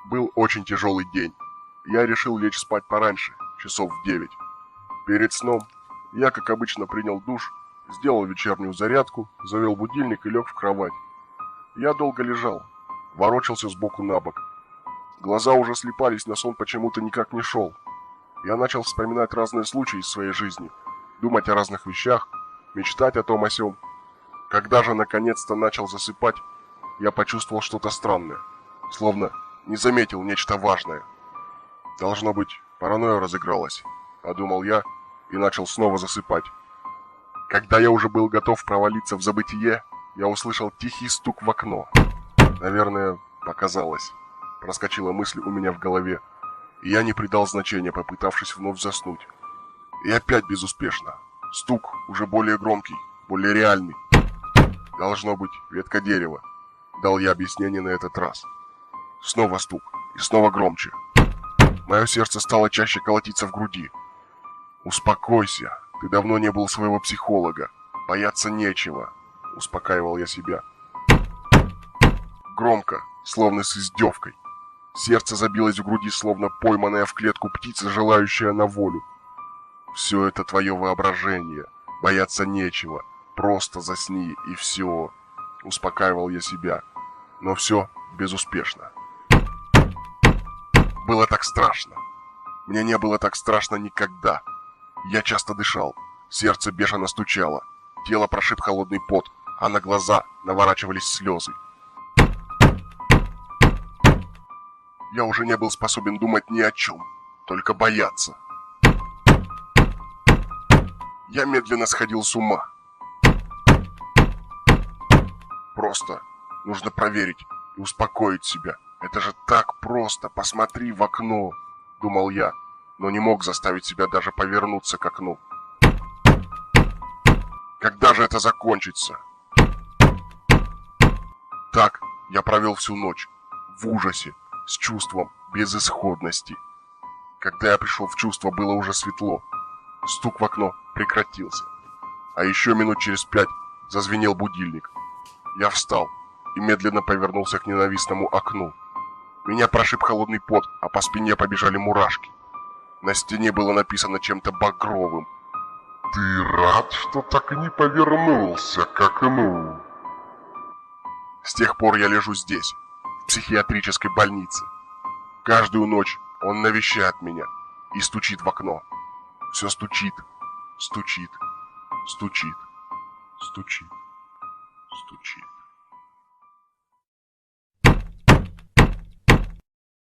Был очень тяжелый день. Я решил лечь спать пораньше, часов в 9. Перед сном я, как обычно, принял душ, сделал вечернюю зарядку, завел будильник и лег в кровать. Я долго лежал, ворочался сбоку на бок. Глаза уже слипались, но сон почему-то никак не шел. Я начал вспоминать разные случаи из своей жизни, думать о разных вещах, мечтать о том о сём. Когда же наконец-то начал засыпать, я почувствовал что-то странное, словно не заметил нечто важное. Должно быть, паранойя разыгралась, подумал я и начал снова засыпать. Когда я уже был готов провалиться в забытие, я услышал тихий стук в окно. Наверное, показалось. Проскочила мысль у меня в голове, и я не придал значения, попытавшись вновь заснуть. И опять безуспешно. Стук уже более громкий, более реальный. Должно быть, ветка дерева. Дал я объяснение на этот раз. Снова стук, и снова громче. Мое сердце стало чаще колотиться в груди. «Успокойся, ты давно не был своего психолога. Бояться нечего», — успокаивал я себя. Громко, словно с издевкой. Сердце забилось в груди, словно пойманная в клетку птица, желающая на волю. «Все это твое воображение. Бояться нечего. Просто засни, и все», — успокаивал я себя. Но все безуспешно. Было так страшно. Мне не было так страшно никогда. Я часто дышал, сердце бешено стучало, тело прошиб холодный пот, а на глаза наворачивались слезы. Я уже не был способен думать ни о чем, только бояться. Я медленно сходил с ума. Просто нужно проверить и успокоить себя. Это же так просто, посмотри в окно, думал я, но не мог заставить себя даже повернуться к окну. Когда же это закончится? Так я провел всю ночь, в ужасе, с чувством безысходности. Когда я пришел в чувство, было уже светло. Стук в окно прекратился. А еще минут через 5 зазвенел будильник. Я встал и медленно повернулся к ненавистному окну. Меня прошиб холодный пот, а по спине побежали мурашки. На стене было написано чем-то багровым. «Ты рад, что так и не повернулся к окну?» С тех пор я лежу здесь, в психиатрической больнице. Каждую ночь он навещает меня и стучит в окно. Все стучит, стучит, стучит, стучит, стучит.